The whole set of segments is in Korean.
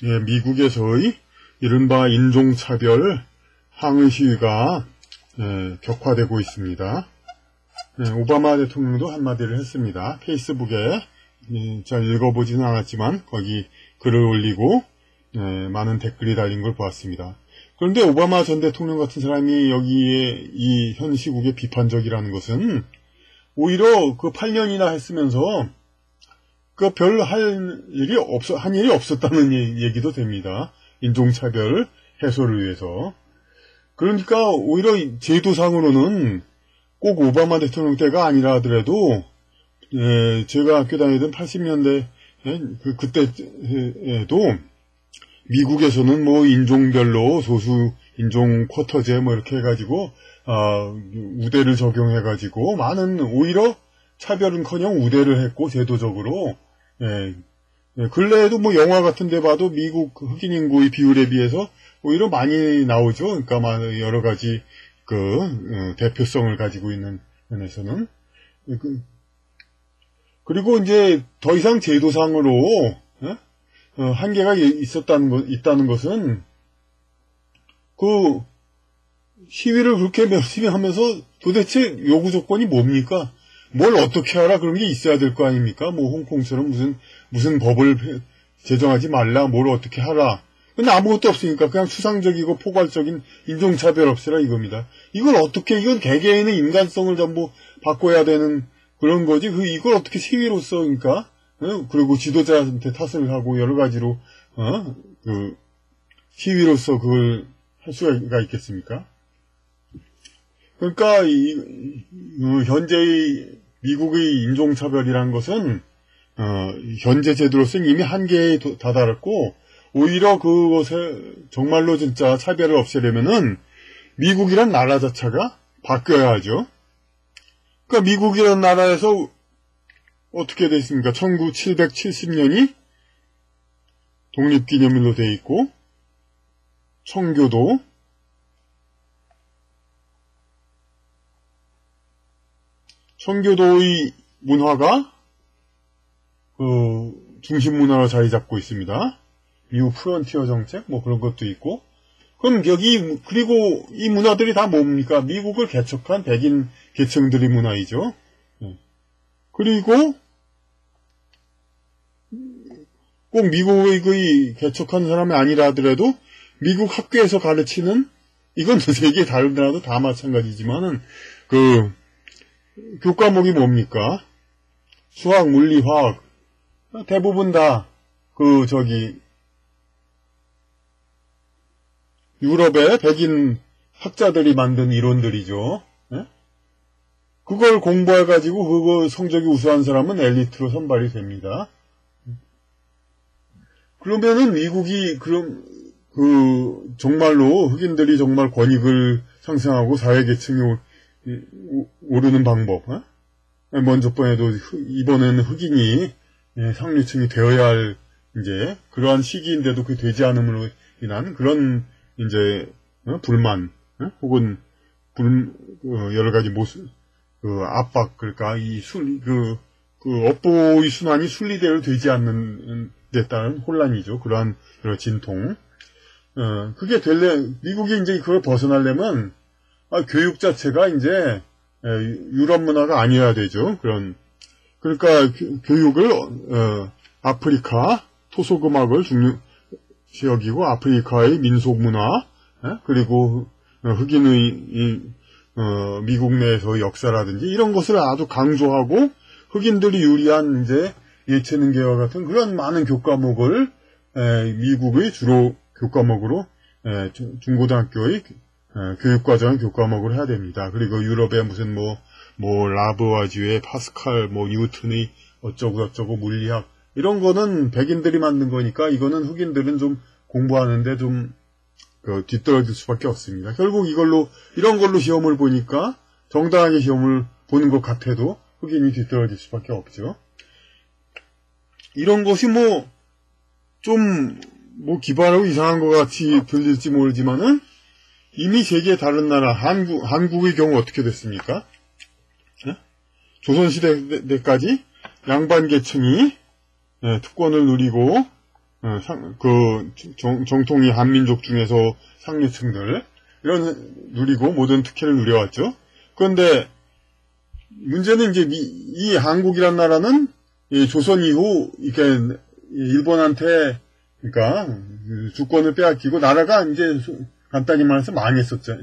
예, 미국에서의 이른바 인종차별 항의 시위가 격화되고 있습니다. 오바마 대통령도 한마디를 했습니다. 페이스북에 잘 읽어보지는 않았지만 거기 글을 올리고 많은 댓글이 달린 걸 보았습니다. 그런데 오바마 전 대통령 같은 사람이 여기에 이 현 시국에 비판적이라는 것은 오히려 그 8년이나 했으면서 그 별 한 일이 없었다는 얘기도 됩니다. 인종차별 해소를 위해서. 그러니까 오히려 제도상으로는 꼭 오바마 대통령 때가 아니라 하더라도 제가 학교 다니던 80년대 그때에도 미국에서는 뭐 인종별로 소수 인종 쿼터제 뭐 이렇게 해가지고 우대를 적용해가지고 많은 오히려 차별은커녕 우대를 했고 제도적으로 근래에도 뭐 영화 같은데 봐도 미국 흑인 인구의 비율에 비해서 오히려 많이 나오죠. 그러니까 여러 가지 대표성을 가지고 있는 면에서는 그리고 이제 더 이상 제도상으로 한계가 있다는 것은 그 시위를 그렇게 열심히 하면서 도대체 요구 조건이 뭡니까? 뭘 어떻게 하라 그런 게 있어야 될 거 아닙니까? 뭐 홍콩처럼 무슨 법을 제정하지 말라, 뭘 어떻게 하라. 근데 아무것도 없으니까 그냥 추상적이고 포괄적인 인종차별 없애라 이겁니다. 이건 개개인의 인간성을 전부 바꿔야 되는 그런 거지. 이걸 어떻게 시위로서, 그러니까, 그리고 지도자한테 탓을 하고 여러 가지로, 시위로서 그걸 할 수가 있겠습니까? 그러니까, 현재의 미국의 인종차별이라는 것은, 현재 제도로서는 이미 한계에 다다랐고, 오히려 그것에 정말로 진짜 차별을 없애려면은, 미국이란 나라 자체가 바뀌어야 하죠. 그러니까 미국이라는 나라에서 어떻게 돼 있습니까? 1770년이 독립기념일로 돼 있고, 청교도의 문화가 중심 문화로 자리 잡고 있습니다. 미국 프론티어 정책 뭐 그런 것도 있고. 그럼 그리고 이 문화들이 다 뭡니까? 미국을 개척한 백인 계층들의 문화이죠. 그리고 꼭 미국의 개척한 사람이 아니라 하더라도 미국 학교에서 가르치는, 이건 세계 다른 나라도 다 마찬가지지만은 교과목이 뭡니까? 수학, 물리, 화학 대부분 다 유럽의 백인 학자들이 만든 이론들이죠. 그걸 공부해가지고 그거 성적이 우수한 사람은 엘리트로 선발이 됩니다. 그러면은 미국이 정말로 흑인들이 정말 권익을 상승하고 사회계층이 오르는 방법, 먼저번에도 이번에는 흑인이 상류층이 되어야 할 이제 그러한 시기인데도 그게 되지 않음으로 인한 그런 이제 불만 혹은 여러 가지 압박, 그러니까 업보의 순환이 순리대로 되지 않는 데 따른 혼란이죠. 그러한 여러 진통. 그게 미국이 이제 그걸 벗어나려면 교육 자체가 이제 유럽 문화가 아니어야 되죠. 그러니까 교육을 아프리카 토속음악을 중요시 여기고 아프리카의 민속 문화, 그리고 흑인의 미국 내에서 역사라든지 이런 것을 아주 강조하고 흑인들이 유리한 이제 예체능 계와 같은 그런 많은 교과목을 미국의 주로 교과목으로 중고등학교의 교육과정의 교과목으로 해야 됩니다. 그리고 유럽의 무슨 라브와주의 파스칼, 뉴턴의 어쩌고 물리학 이런 거는 백인들이 만든 거니까 이거는 흑인들은 좀 공부하는데 좀 뒤떨어질 수밖에 없습니다. 결국 이런 걸로 시험을 보니까 정당하게 시험을 보는 것 같아도 흑인이 뒤떨어질 수밖에 없죠. 이런 것이 기발하고 이상한 것 같이 들릴지 모르지만은 이미 세계 다른 나라, 한국의 경우 어떻게 됐습니까? 조선시대 때까지 양반 계층이 특권을 누리고 정통이 한민족 중에서 상류층들, 이런 누리고 모든 특혜를 누려왔죠. 그런데 문제는 이제 이 한국이란 나라는 조선 이후 이렇게 일본한테 그러니까 주권을 빼앗기고 나라가 이제 간단히 말해서 망했었죠.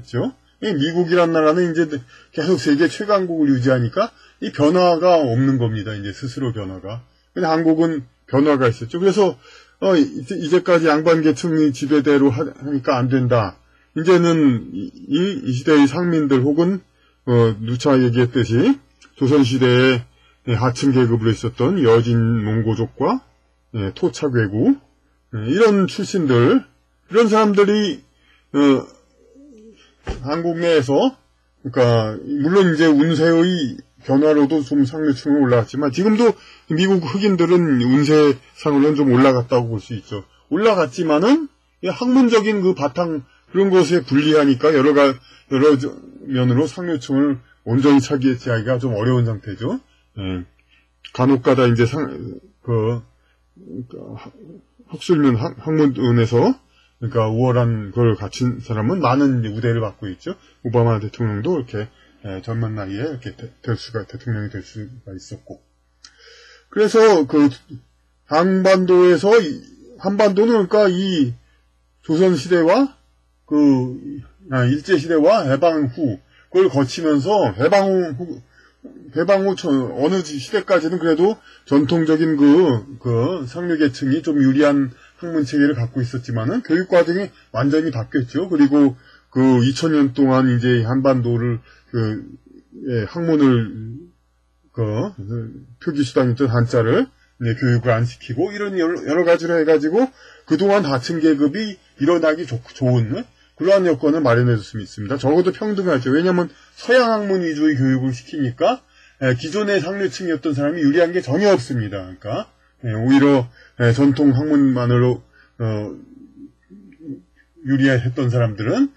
미국이란 나라는 이제 계속 세계 최강국을 유지하니까 이 변화가 없는 겁니다. 이제 스스로 변화가. 근데 한국은 변화가 있었죠. 그래서 이제까지 양반 계층이 지배대로 하니까 안 된다. 이제는 이 시대의 상민들 혹은 누차 얘기했듯이 조선시대에 하층 계급으로 있었던 여진 몽고족과 토착외구 이런 출신들 이런 사람들이 한국 내에서 그러니까 물론 이제 운세의 변화로도 좀 상류층에 올라갔지만 지금도 미국 흑인들은 운세상으로는 좀 올라갔다고 볼 수 있죠. 올라갔지만은 학문적인 그 바탕 그런 것에 불리하니까 여러 면으로 상류층을 온전히 차지하기가 좀 어려운 상태죠. 간혹가다 이제 학술면 학문에서 그러니까 우월한 걸 갖춘 사람은 많은 우대를 받고 있죠. 오바마 대통령도 이렇게 젊은 나이에 이렇게 대통령이 될 수가 있었고. 그래서 한반도는 그러니까 이 조선시대와 일제시대와 해방 후, 그걸 거치면서 해방 후 어느 시대까지는 그래도 전통적인 상류계층이 좀 유리한 학문 체계를 갖고 있었지만은 교육 과정이 완전히 바뀌었죠. 그리고 2000년 동안 이제 한반도를 학문을 표기 수단이었던 한자를 교육을 안 시키고 이런 여러 가지로 해가지고 그동안 하층 계급이 일어나기 좋은 그러한 여건을 마련해 줄 수 있습니다. 적어도 평등하죠. 왜냐하면 서양 학문 위주의 교육을 시키니까 기존의 상류층이었던 사람이 유리한 게 전혀 없습니다. 그러니까 오히려 전통 학문만으로 유리했던 사람들은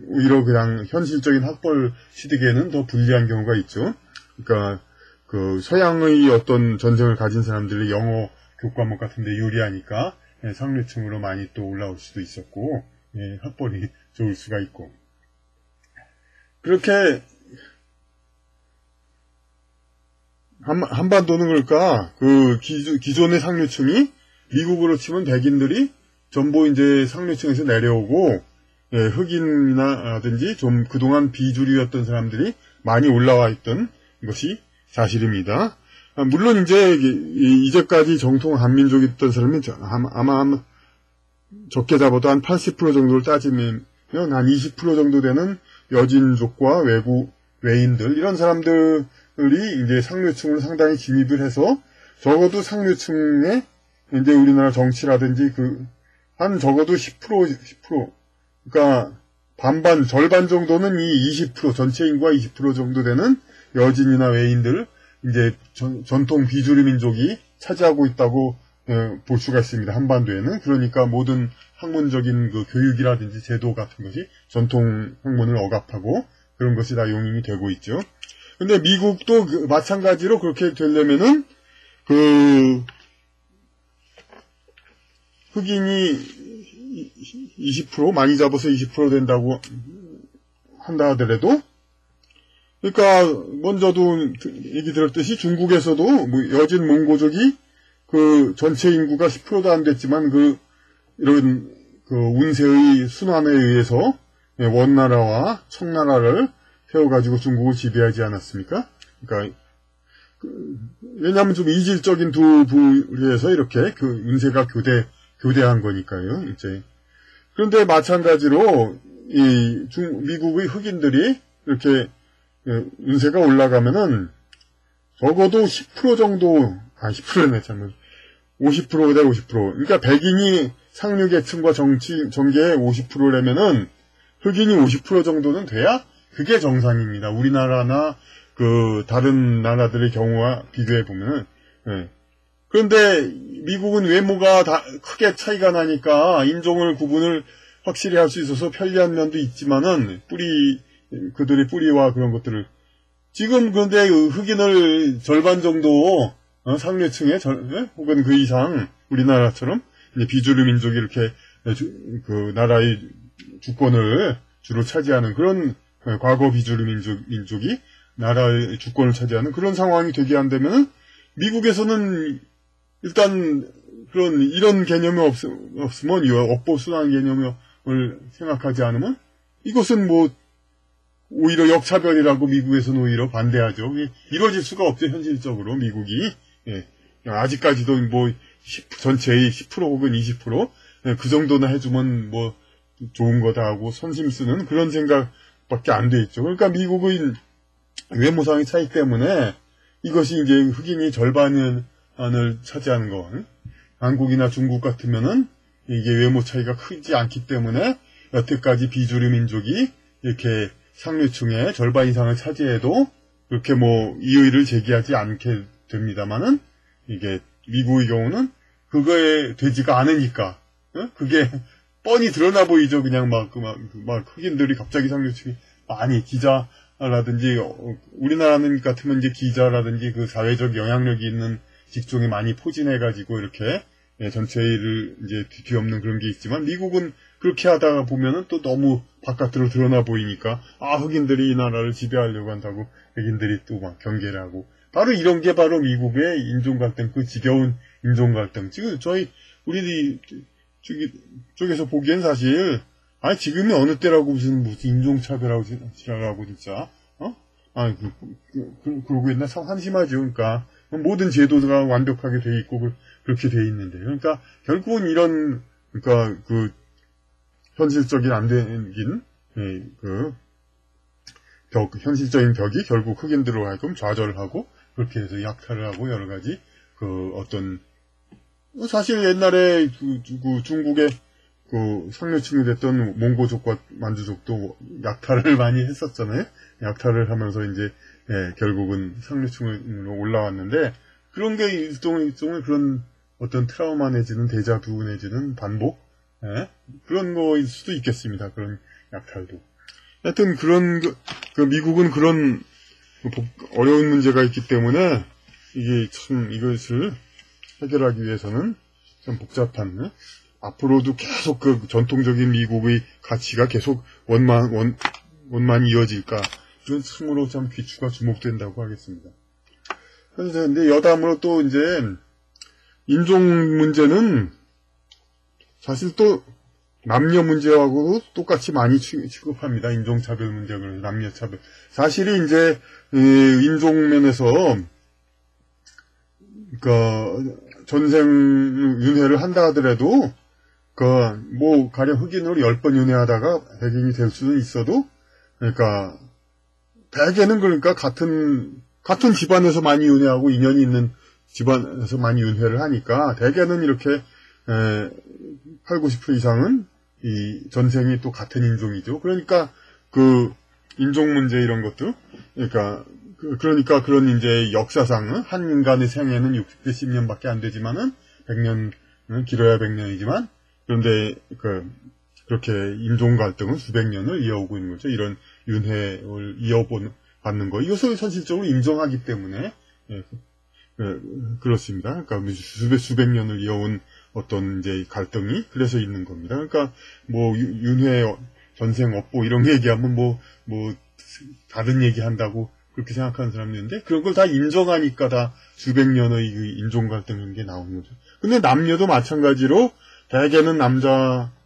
오히려 그냥 현실적인 학벌 취득에는 더 불리한 경우가 있죠. 그러니까 서양의 어떤 전쟁을 가진 사람들이 영어 교과목 같은 데 유리하니까 상류층으로 많이 또 올라올 수도 있었고 학벌이 좋을 수가 있고 그렇게 한반도는 그러니까 기존의 상류층이 미국으로 치면 백인들이 전부 이제 상류층에서 내려오고 흑인이라든지 좀 그동안 비주류였던 사람들이 많이 올라와 있던 것이 사실입니다. 물론 이제까지 정통 한민족이었던 사람이 아마 적게 잡아도 한 80% 정도를 따지면 한 20% 정도 되는 여진족과 외인들 이런 사람들이 이제 상류층으로 상당히 진입을 해서 적어도 상류층에 이제 우리나라 정치라든지 한 적어도 10% 그러니까 절반 정도는 이 20% 전체 인구가 20% 정도 되는 여진이나 외인들 이제 전통 비주류 민족이 차지하고 있다고 볼 수가 있습니다. 한반도에는. 그러니까 모든 학문적인 교육이라든지 제도 같은 것이 전통 학문을 억압하고 그런 것이 다 용인이 되고 있죠. 근데 미국도 마찬가지로 그렇게 되려면은 흑인이 20% 많이 잡아서 20% 된다고 한다 하더라도 그러니까 먼저도 얘기 들었듯이 중국에서도 여진 몽고족이 전체 인구가 10%도 안 됐지만 이런 운세의 순환에 의해서 원나라와 청나라를 세워가지고 중국을 지배하지 않았습니까? 그러니까 왜냐하면 좀 이질적인 두 부류에서 이렇게 운세가 교대한 거니까요. 이제 그런데 마찬가지로 미국의 흑인들이 이렇게 운세가 올라가면은 적어도 10% 정도 10%네 잘못 50%대 50%. 그러니까 백인이 상류계층과 정계의 50%라면은 흑인이 50% 정도는 돼야 그게 정상입니다. 우리나라나 다른 나라들의 경우와 비교해 보면은. 그런데 미국은 외모가 다 크게 차이가 나니까 인종을 구분을 확실히 할 수 있어서 편리한 면도 있지만은 그들의 뿌리와 그런 것들을 지금 그런데 흑인을 절반 정도 상류층에 혹은 그 이상 우리나라처럼 이제 비주류 민족이 이렇게 그 나라의 주권을 주로 차지하는 그런 과거 비주류 민족이 나라의 주권을 차지하는 그런 상황이 되게 한다면 미국에서는 일단 이런 개념이 없으면 억보수단 개념을 생각하지 않으면 이것은 뭐 오히려 역차별이라고 미국에서는 오히려 반대하죠. 이루어질 수가 없죠. 현실적으로 미국이 아직까지도 뭐 전체의 10% 혹은 20% 그 정도나 해주면 뭐 좋은 거다 하고 선심 쓰는 그런 생각밖에 안 돼 있죠. 그러니까 미국의 외모상의 차이 때문에 이것이 이제 흑인이 절반을 차지하는 거. 한국이나 중국 같으면은 이게 외모 차이가 크지 않기 때문에 여태까지 비주류 민족이 이렇게 상류층의 절반 이상을 차지해도 그렇게 뭐 이의를 제기하지 않게 됩니다만은 이게 미국의 경우는 그거에 되지가 않으니까 그게 뻔히 드러나 보이죠. 그냥 막 흑인들이 갑자기 상류층이 많이 기자라든지 우리나라는 같으면 이제 기자라든지 그 사회적 영향력이 있는 직종에 많이 포진해가지고 이렇게 전체를 이제 뒤엎는 그런 게 있지만 미국은 그렇게 하다가 보면은 또 너무 바깥으로 드러나 보이니까 흑인들이 이 나라를 지배하려고 한다고 백인들이 또 막 경계를 하고 바로 이런 게 바로 미국의 인종 갈등 그 지겨운 인종 갈등 지금 우리 쪽에서 보기엔 사실 지금이 어느 때라고 무슨 인종 차별하고 지랄하고 진짜 그러고 있나 참 한심하죠. 그러니까 모든 제도가 완벽하게 돼 있고 그렇게 돼 있는데 그러니까 결국은 이런 그러니까 그 현실적인 안 되긴 현실적인 벽이 결국 흑인들로 하여금 좌절을 하고 그렇게 해서 약탈을 하고 여러 가지 사실 옛날에 중국의 상류층이 됐던 몽고족과 만주족도 약탈을 많이 했었잖아요. 약탈을 하면서 이제 결국은 상류층으로 올라왔는데 그런 게 일종의 그런 어떤 트라우마 내지는 데자부 내지는 반복 그런 거일 수도 있겠습니다. 그런 약탈도. 하여튼 미국은 그런 어려운 문제가 있기 때문에 이게 참 이것을 해결하기 위해서는 참 복잡한 앞으로도 계속 그 전통적인 미국의 가치가 계속 원만 이어질까 이건 참으로 참 귀추가 주목된다고 하겠습니다. 그런데 여담으로 또 이제 인종 문제는 사실 또 남녀 문제하고 똑같이 많이 취급합니다. 인종차별 문제를 남녀차별. 사실이 이제 인종 면에서 전생 윤회를 한다 하더라도 가령 흑인으로 10번 윤회하다가 백인이 될 수는 있어도 그러니까 대개는 그러니까 같은 집안에서 많이 윤회하고 인연이 있는 집안에서 많이 윤회를 하니까 대개는 이렇게 8, 90% 이상은 이 전생이 또 같은 인종이죠. 그러니까 그 인종 문제 이런 것들 그러니까 그런 이제 역사상 한 인간의 생애는 60대 10년밖에 안 되지만은 100년 길어야 100년이지만 그런데 그렇게 인종 갈등은 수백 년을 이어오고 있는 거죠. 이런 윤회를 받는 거 이것을 현실적으로 인정하기 때문에 그렇습니다. 그러니까 수백 년을 이어온 어떤 이제 갈등이 그래서 있는 겁니다. 그러니까 뭐 윤회 전생 업보 이런 얘기하면 뭐 다른 얘기 한다고 그렇게 생각하는 사람이 있는데 그런 걸 다 인정하니까 다 수백 년의 인종 갈등 이런 게 나오는 거죠. 근데 남녀도 마찬가지로 대개는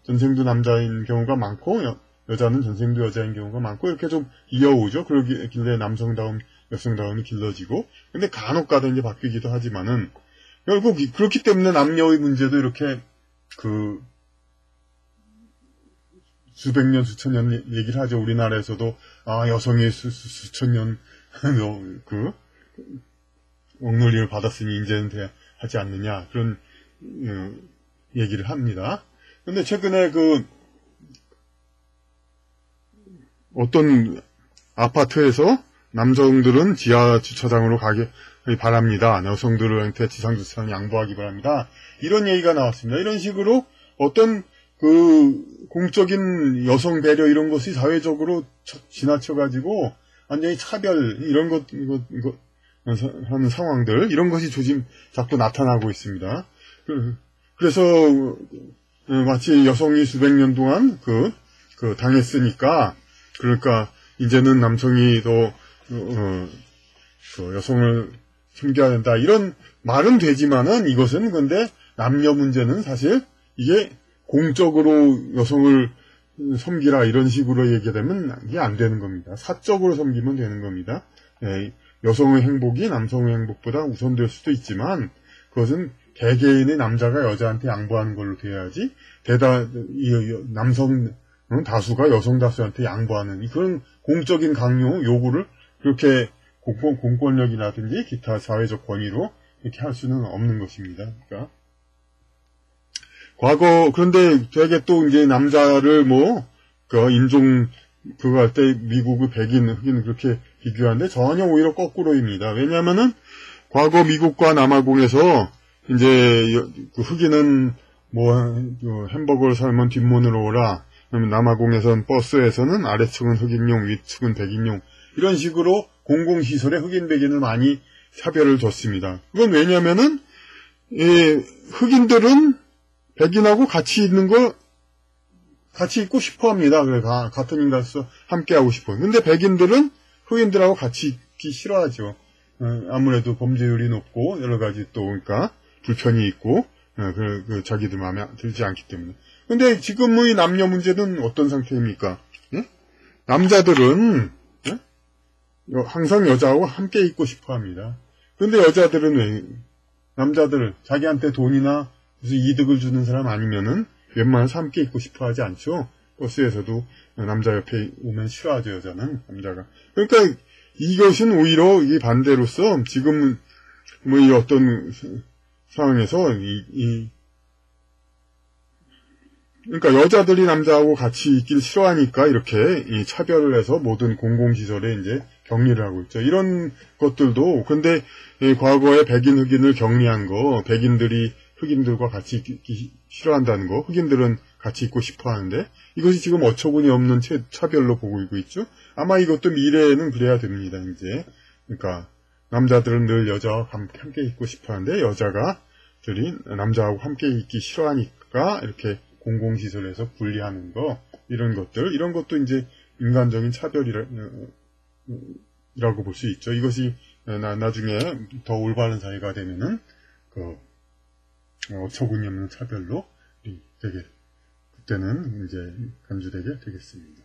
전생도 남자인 경우가 많고 여자는 전생도 여자인 경우가 많고 이렇게 좀 이어오죠. 그러길래 남성다움 여성다움이 길러지고 근데 간혹가다 이제 바뀌기도 하지만은 결국 그렇기 때문에 남녀의 문제도 이렇게 수백 년 수천 년 얘기를 하죠. 우리나라에서도 여성이 수천 년 억눌림을 받았으니 이제는 하지 않느냐 그런 얘기를 합니다. 근데 최근에 어떤 아파트에서 남성들은 지하 주차장으로 가기 바랍니다. 여성들한테 지상 주차장 양보하기 바랍니다. 이런 얘기가 나왔습니다. 이런 식으로 어떤 공적인 여성 배려 이런 것이 사회적으로 지나쳐가지고 완전히 차별 이런 것 하는 상황들 이런 것이 자꾸 나타나고 있습니다. 그래서 마치 여성이 수백 년 동안 당했으니까, 그러니까 이제는 남성이 더 여성을 섬겨야 된다 이런 말은 되지만은, 이것은 근데 남녀 문제는 사실 이게 공적으로 여성을 섬기라 이런 식으로 얘기되면 이게 안 되는 겁니다. 사적으로 섬기면 되는 겁니다. 여성의 행복이 남성의 행복보다 우선될 수도 있지만, 그것은 개개인의 남자가 여자한테 양보하는 걸로 돼야지, 남성 다수가 여성 다수한테 양보하는 그런 공적인 강요 요구를 그렇게 공권력이라든지 기타 사회적 권위로 이렇게 할 수는 없는 것입니다. 그러니까 그런데 되게 또 이제 남자를 그거 할 때 미국의 백인, 흑인 그렇게 비교하는데 전혀 오히려 거꾸로입니다. 왜냐하면은 과거 미국과 남아공에서 이제 그 흑인은 햄버거를 사면 뒷문으로 오라. 그러면 남아공에서는 버스에서는 아래층은 흑인용, 위층은 백인용 이런 식으로 공공시설에 흑인 백인을 많이 차별을 줬습니다. 그건 왜냐면은 흑인들은 백인하고 같이 있고 싶어 합니다. 그래, 같은 인간으로서 함께 하고 싶어요. 근데 백인들은 흑인들하고 같이 있기 싫어하죠. 아무래도 범죄율이 높고, 여러 가지 또, 그러니까, 불편이 있고, 자기들 마음에 들지 않기 때문에. 근데 지금의 남녀 문제는 어떤 상태입니까? 남자들은, 항상 여자하고 함께 있고 싶어 합니다. 근데 여자들은 남자들, 자기한테 돈이나 무슨 이득을 주는 사람 아니면은 웬만해서 함께 있고 싶어 하지 않죠. 버스에서도 남자 옆에 오면 싫어하죠, 여자는, 남자가. 그러니까 이것은 오히려 이 반대로서 지금 이 어떤 상황에서 그러니까 여자들이 남자하고 같이 있기를 싫어하니까 이렇게 차별을 해서 모든 공공시설에 이제 격리를 하고 있죠. 이런 것들도, 근데 과거에 백인, 흑인을 격리한 거, 백인들이 흑인들과 같이 있기 싫어한다는 거, 흑인들은 같이 있고 싶어 하는데, 이것이 지금 어처구니 없는 차별로 보고 있죠. 아마 이것도 미래에는 그래야 됩니다, 이제. 그러니까, 남자들은 늘 여자와 함께 있고 싶어 하는데, 여자들이 남자하고 함께 있기 싫어하니까, 이렇게 공공시설에서 분리하는 거, 이런 것도 이제 인간적인 차별이라고 볼 수 있죠. 이것이 나중에 더 올바른 사회가 되면은, 어처구니 없는 차별로 그때는 이제 간주되게 되겠습니다.